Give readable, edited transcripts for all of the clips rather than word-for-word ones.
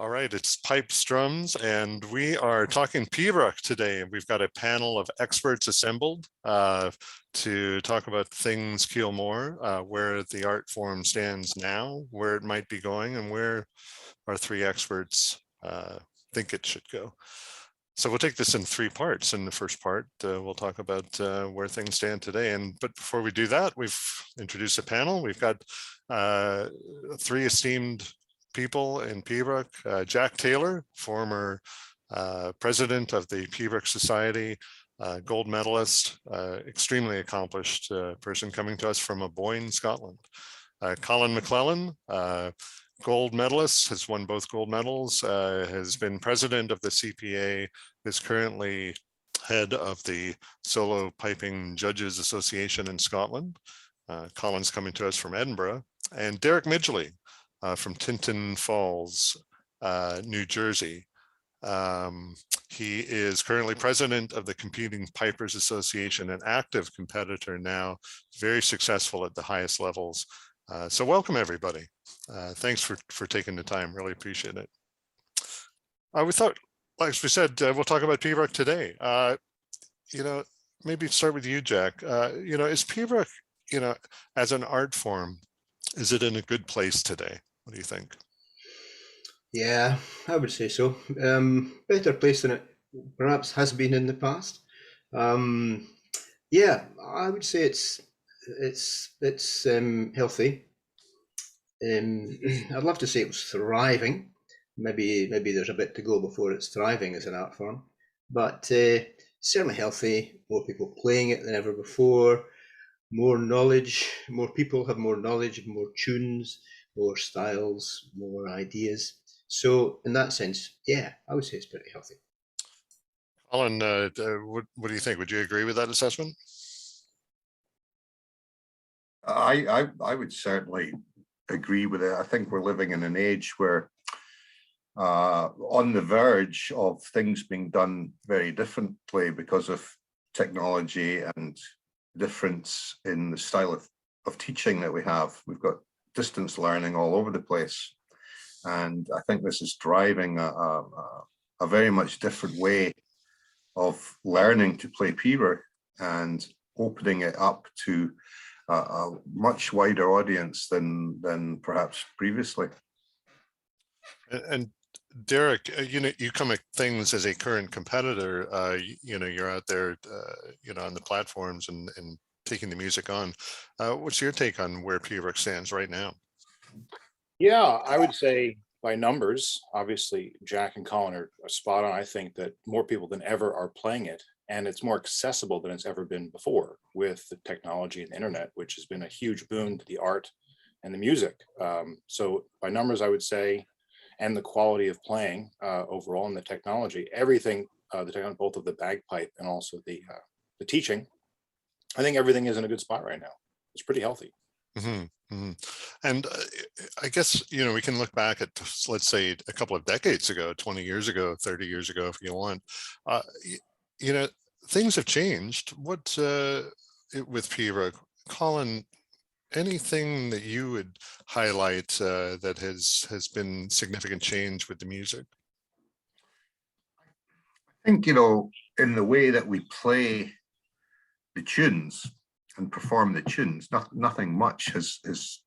All right, it's pipes, drums, and we are talking Piobaireachd today. We've got a panel of experts assembled to talk about things Kilmore, where the art form stands now, where it might be going, and where our three experts think it should go. So we'll take this in three parts. In the first part, we'll talk about where things stand today. But before we do that, we've introduced a panel. We've got three esteemed people in Piobaireachd. Jack Taylor, former president of the Piobaireachd Society, gold medalist, extremely accomplished person coming to us from Aboyne, Scotland. Colin MacLellan, gold medalist, has won both gold medals, has been president of the CPA, is currently head of the Solo Piping Judges Association in Scotland. Colin's coming to us from Edinburgh. And Derek Midgley from Tinton Falls, New Jersey. He is currently president of the Competing Pipers Association, an active competitor now, very successful at the highest levels. So welcome, everybody. Thanks for taking the time. Really appreciate it. We thought, like we said, we'll talk about Piobaireachd today. Maybe start with you, Jack. Is Piobaireachd, as an art form, is it in a good place today? What do you think? Yeah, I would say so. Better place than it perhaps has been in the past. Yeah, I would say it's healthy. I'd love to say it was thriving. Maybe there's a bit to go before it's thriving as an art form, but certainly healthy. More people playing it than ever before. More knowledge. More people have more knowledge, more tunes, more styles, more ideas. So in that sense, yeah, I would say it's pretty healthy. Colin, what do you think? Would you agree with that assessment? I would certainly agree with it. I think we're living in an age where on the verge of things being done very differently because of technology and difference in the style of teaching that we have. We've got distance learning all over the place. And I think this is driving a very much different way of learning to play Piobaireachd and opening it up to a much wider audience than perhaps previously. And Derek, you come at things as a current competitor. You're out there, on the platforms and taking the music on. What's your take on where Piobaireachd stands right now? Yeah, I would say by numbers, obviously Jack and Colin are spot on. I think that more people than ever are playing it, and it's more accessible than it's ever been before with the technology and the internet, which has been a huge boon to the art and the music. So by numbers, I would say, and the quality of playing overall, and the technology, everything, both of the bagpipe and also the teaching, I think everything is in a good spot right now. It's pretty healthy. Mm-hmm. Mm-hmm. And I guess, we can look back at, let's say, a couple of decades ago, 20 years ago, 30 years ago, if you want. Things have changed. What with Piobaireachd? Colin, anything that you would highlight that has been significant change with the music? I think, in the way that we play the tunes and perform the tunes, nothing much has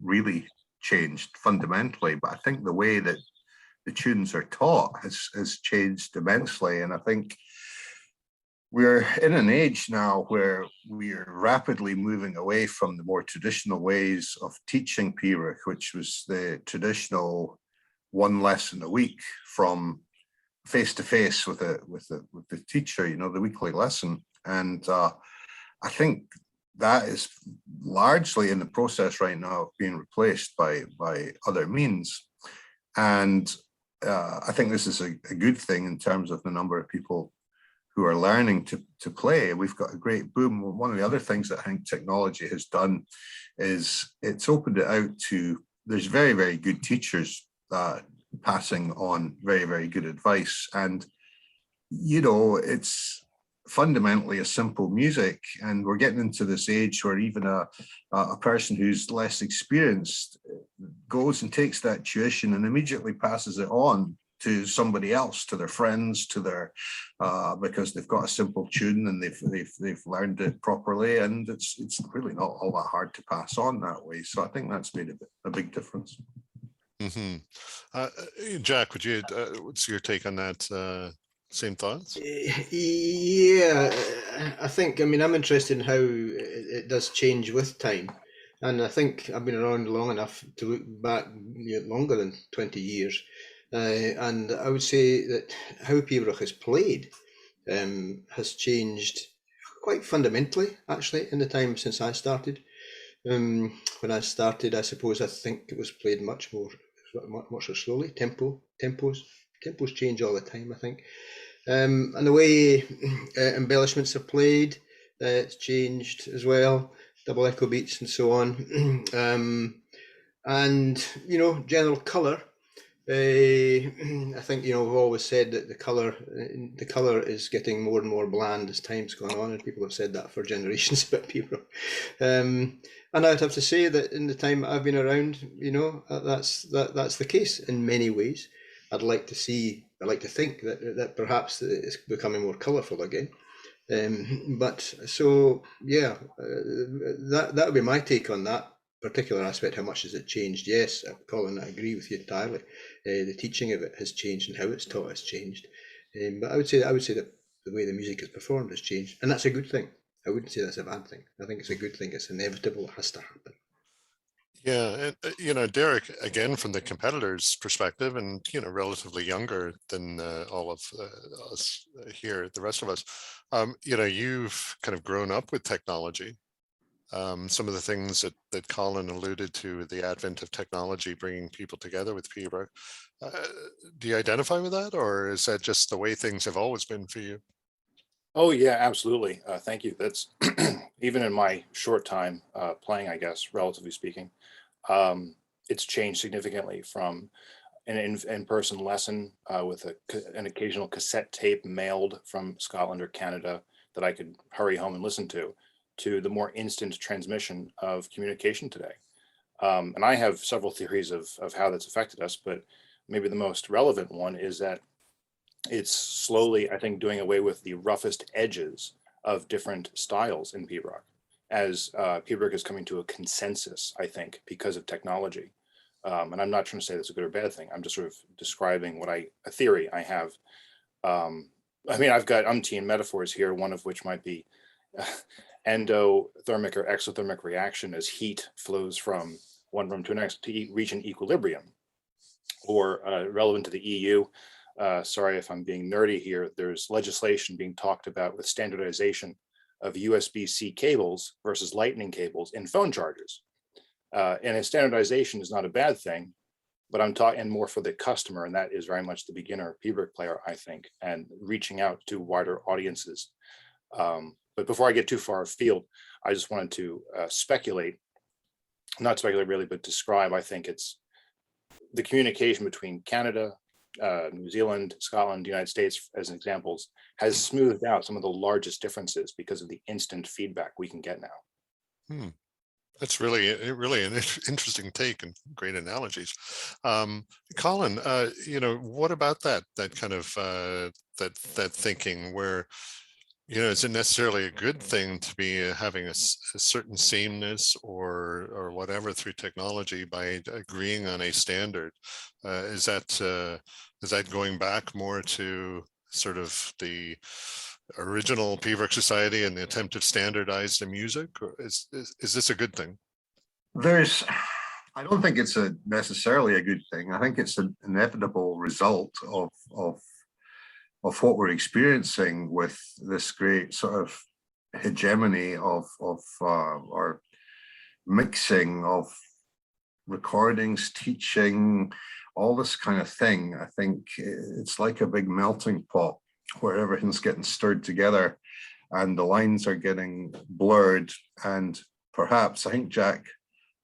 really changed fundamentally, but I think the way that the tunes are taught has changed immensely. And I think we're in an age now where we are rapidly moving away from the more traditional ways of teaching Piobaireachd, which was the traditional one lesson a week from face to face with the teacher, the weekly lesson. And I think that is largely in the process right now of being replaced by other means. And I think this is a good thing in terms of the number of people who are learning to play. We've got a great boom. One of the other things that I think technology has done is it's opened it out to, there's very, very good teachers passing on very, very good advice. And, it's fundamentally a simple music, and we're getting into this age where even a person who's less experienced goes and takes that tuition and immediately passes it on to somebody else, to their friends, to their because they've got a simple tune and they've learned it properly, and it's really not all that hard to pass on that way. So I think that's made a big difference. Jack, would you? What's your take on that? Same thoughts? Yeah, I think. I mean, I'm interested in how it does change with time, and I think I've been around long enough to look back, longer than 20 years. And I would say that how Piobaireachd is played has changed quite fundamentally, actually, in the time since I started. When I started, I suppose I think it was played much more slowly. Tempos change all the time, I think. And the way embellishments are played, it's changed as well. Double echo beats and so on. And general colour. I think we've always said that the colour is getting more and more bland as time's gone on, and people have said that for generations about people. And I'd have to say that in the time I've been around, that's the case in many ways. I'd like to think that perhaps it's becoming more colourful again. But so yeah, that would be my take on that particular aspect. How much has it changed? Yes, Colin, I agree with you entirely. The teaching of it has changed and how it's taught has changed. But I would say that the way the music is performed has changed, and that's a good thing. I wouldn't say that's a bad thing. I think it's a good thing. It's inevitable. It has to happen. Yeah, and Derek, again, from the competitor's perspective, and relatively younger than all of us here, the rest of us, you've kind of grown up with technology. Some of the things that Colin alluded to, the advent of technology bringing people together with Piobaireachd. Do you identify with that, or is that just the way things have always been for you? Oh yeah, absolutely. Thank you. That's even in my short time playing, I guess, relatively speaking, it's changed significantly from an in-person lesson with an occasional cassette tape mailed from Scotland or Canada that I could hurry home and listen to the more instant transmission of communication today. And I have several theories of how that's affected us, but maybe the most relevant one is that it's slowly, I think, doing away with the roughest edges of different styles in Piobaireachd, as Piobaireachd is coming to a consensus, I think, because of technology. And I'm not trying to say that's a good or bad thing. I'm just sort of describing a theory I have. I mean, I've got umpteen metaphors here, one of which might be endothermic or exothermic reaction as heat flows from one room to the next to reach an equilibrium. Or relevant to the EU, sorry if I'm being nerdy here, there's legislation being talked about with standardization of USB-C cables versus lightning cables in phone chargers. And a standardization is not a bad thing, but I'm talking more for the customer, and that is very much the beginner Piobaireachd player, I think, and reaching out to wider audiences. But before I get too far afield, I just wanted to not speculate really, but describe, I think it's the communication between Canada, New Zealand, Scotland, the United States, as examples, has smoothed out some of the largest differences because of the instant feedback we can get now. That's really an interesting take and great analogies. Colin, what about that kind of that thinking where, is it necessarily a good thing to be having a certain sameness or whatever through technology by agreeing on a standard? Is that going back more to sort of the original Piobaireachd Society and the attempt to standardize the music, or is this a good thing? I don't think it's necessarily a good thing. I think it's an inevitable result of what we're experiencing with this great sort of hegemony of or mixing of recordings, teaching, all this kind of thing. I think it's like a big melting pot where everything's getting stirred together and the lines are getting blurred. And perhaps, I think Jack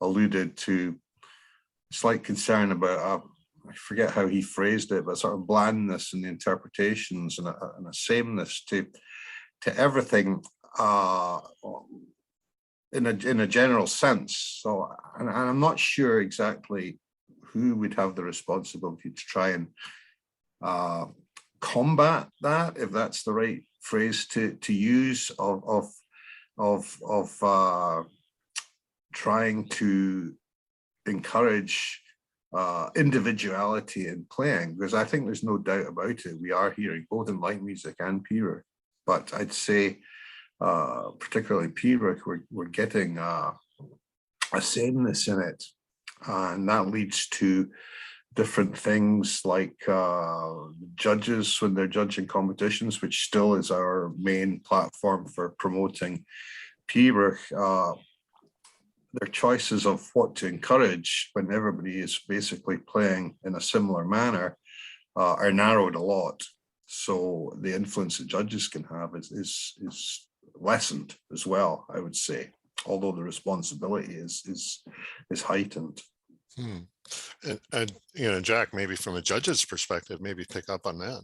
alluded to slight concern about I forget how he phrased it, but sort of blandness in the interpretations and a sameness to everything in a general sense. So, and I'm not sure exactly who would have the responsibility to try and combat that, if that's the right phrase to use, of trying to encourage individuality in playing, because I think there's no doubt about it. We are hearing both in light music and Piobaireachd, but I'd say particularly Piobaireachd, we're getting a sameness in it, and that leads to different things like judges when they're judging competitions, which still is our main platform for promoting Piobaireachd. Their choices of what to encourage when everybody is basically playing in a similar manner are narrowed a lot. So the influence that judges can have is lessened as well, I would say, although the responsibility is heightened. And you know, Jack, maybe from a judge's perspective, maybe pick up on that.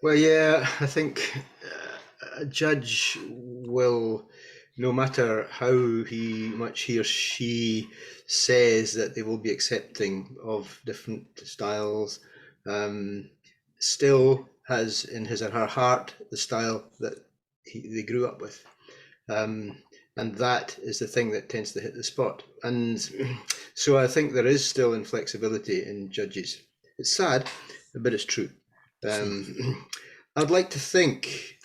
Well, yeah, I think a judge will, no matter how much he or she says that they will be accepting of different styles, still has in his or her heart the style that they grew up with. And that is the thing that tends to hit the spot. And so I think there is still inflexibility in judges. It's sad, but it's true. I'd like to think,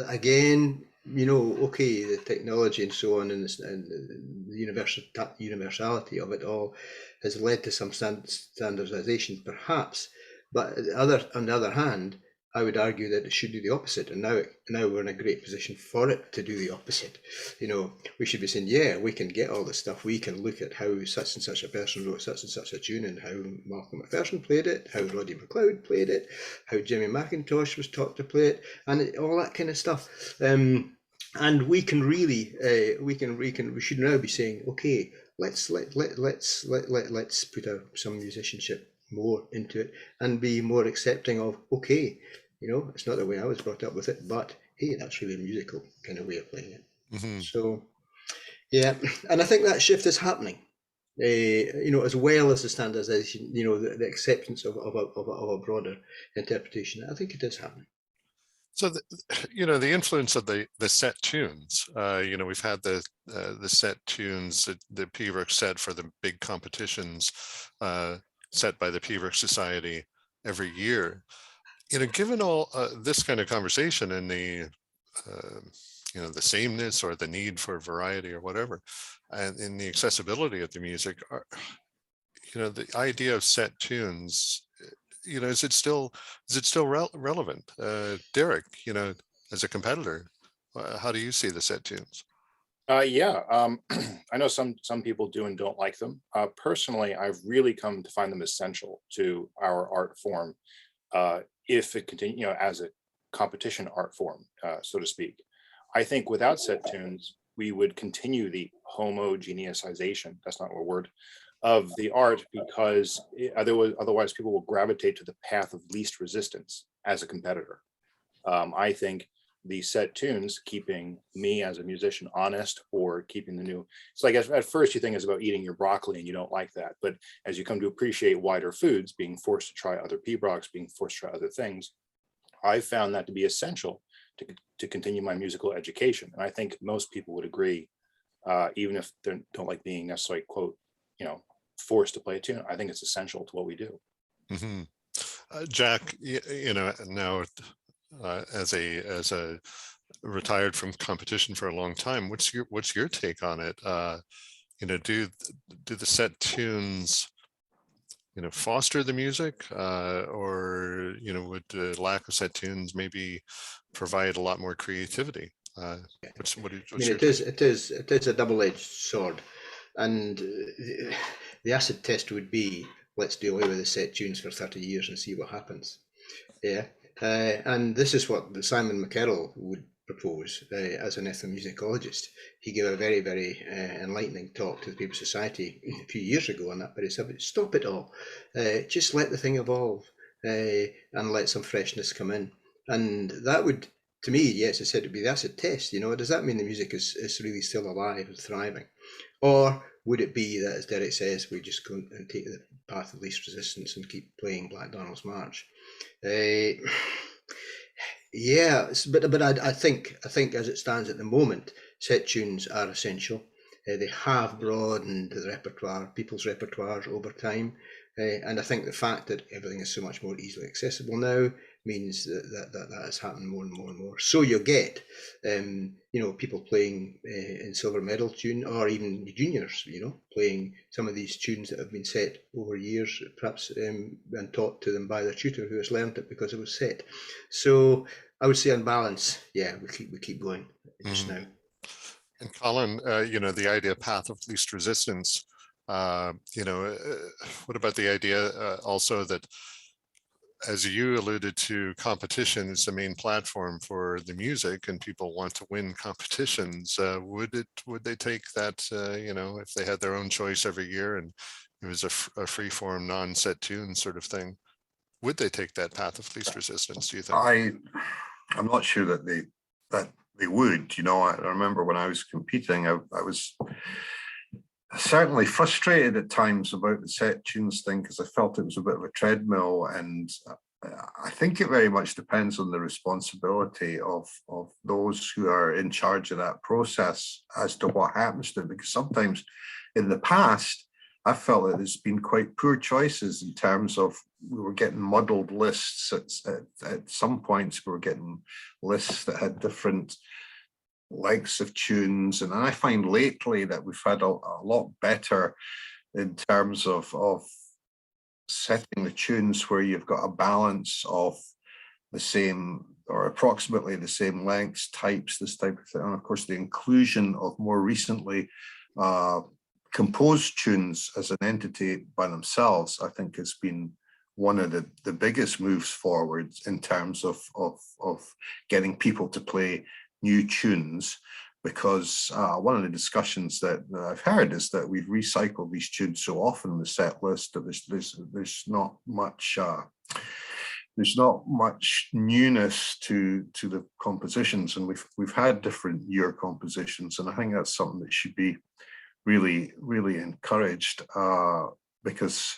again, you know, okay, the technology and so on, and the universality of it all has led to some standardization, perhaps. But on the other hand, I would argue that it should do the opposite, and now we're in a great position for it to do the opposite. You know, we should be saying, yeah, we can get all this stuff. We can look at how such and such a person wrote such and such a tune, and how Malcolm McPherson played it, how Roddy McLeod played it, how Jimmy McIntosh was taught to play it, and all that kind of stuff. And we can really, we should now be saying, okay, let's put some musicianship more into it and be more accepting of, okay, you know, it's not the way I was brought up with it, but hey, that's really a musical kind of way of playing it. So, yeah, and I think that shift is happening, you know, as well as the standardization, you know, the acceptance of a broader interpretation. I think it is happening. So, you know, the influence of the set tunes, you know, we've had the set tunes that the Piobaireachd set for the big competitions set by the Piobaireachd Society every year. You know, given all this kind of conversation and the, you know, the sameness or the need for variety or whatever, and in the accessibility of the music, you know, the idea of set tunes, you know, is it still relevant? Derek, you know, as a competitor, how do you see the set tunes? Yeah, I know some people do and don't like them. Personally, I've really come to find them essential to our art form, if it continue, you know, as a competition art form, so to speak. I think without set tunes, we would continue the homogeneization, that's not a word, of the art, because otherwise people will gravitate to the path of least resistance as a competitor. I think the set tunes, keeping me as a musician honest, or keeping the new, it's like at first you think it's about eating your broccoli and you don't like that, but as you come to appreciate wider foods, being forced to try other Piobaireachds, being forced to try other things, I found that to be essential to continue my musical education. And I think most people would agree, even if they don't like being necessarily, quote, you know, forced to play a tune. I think it's essential to what we do. Jack, you know, now as a retired from competition for a long time, what's your take on it? You know, do the set tunes, you know, foster the music, or, you know, would the lack of set tunes maybe provide a lot more creativity? I mean, it is a double-edged sword, and the acid test would be, let's do away with the set tunes for 30 years and see what happens. Yeah, and this is what Simon MacLellan would propose as an ethnomusicologist. He gave a very, very enlightening talk to the People Society a few years ago on that very subject. Stop it all, just let the thing evolve, and let some freshness come in. And that would, to me, yes, I said it'd be the acid test. You know, does that mean the music is really still alive and thriving? Or would it be that, as Derek says, we just go and take the path of least resistance and keep playing Black Donald's March? Yeah, but I think as it stands at the moment, set tunes are essential. They have broadened the repertoire, people's repertoires over time, and I think the fact that everything is so much more easily accessible now means that has happened more and more and more. So you get, people playing in silver medal tune, or even juniors, playing some of these tunes that have been set over years, perhaps, and taught to them by their tutor who has learned it because it was set. So I would say on balance, yeah, we keep going just now. And Colin, the idea of path of least resistance, what about the idea also that, as you alluded to, competition is the main platform for the music and people want to win competitions? Would they take that, if they had their own choice every year and it was a free form, non-set tune sort of thing, would they take that path of least resistance, do you think? I'm not sure that they would. I remember when I was competing, I was certainly frustrated at times about the set tunes thing because I felt it was a bit of a treadmill, and I think it very much depends on the responsibility of those who are in charge of that process as to what happens to it, because sometimes in the past I felt that there's been quite poor choices in terms of we were getting muddled lists at some points. We were getting lists that had different lengths of tunes, and I find lately that we've had a lot better in terms of setting the tunes where you've got a balance of the same or approximately the same lengths, types, this type of thing. And of course, the inclusion of more recently composed tunes as an entity by themselves, I think, has been one of the biggest moves forward in terms of getting people to play new tunes, because one of the discussions that I've heard is that we've recycled these tunes so often in the set list that there's not much newness to the compositions, and we've had different year compositions, and I think that's something that should be really, really encouraged, because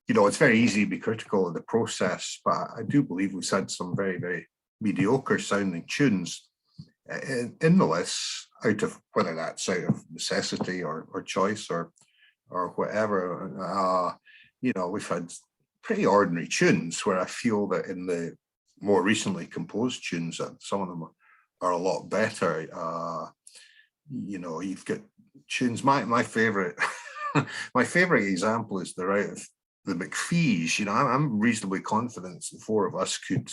it's very easy to be critical of the process, but I do believe we've had some very, very mediocre sounding tunes in the lists, out of whether that's out of necessity or choice or whatever. We've had pretty ordinary tunes where I feel that in the more recently composed tunes, that some of them are a lot better. You've got tunes. My favorite my favorite example is the route of the McPhees. I'm reasonably confident the four of us could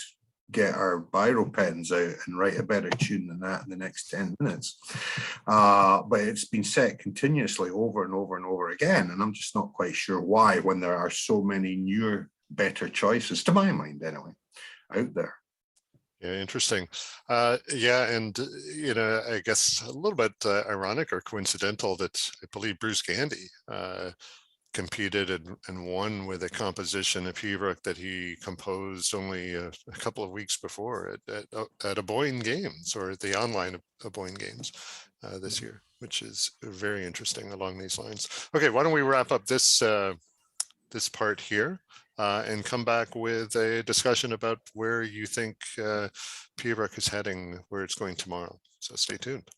get our biro pens out and write a better tune than that in the next 10 minutes. But it's been set continuously over and over and over again. And I'm just not quite sure why, when there are so many newer, better choices, to my mind anyway, out there. Yeah, interesting. And I guess a little bit ironic or coincidental that I believe Bruce Gandy competed and won with a composition of Piobaireachd that he composed only a couple of weeks before at a Boyne Games, or at the online of Boyne Games this year, which is very interesting along these lines. Okay, why don't we wrap up this part here and come back with a discussion about where you think Piobaireachd is heading, where it's going tomorrow. So stay tuned.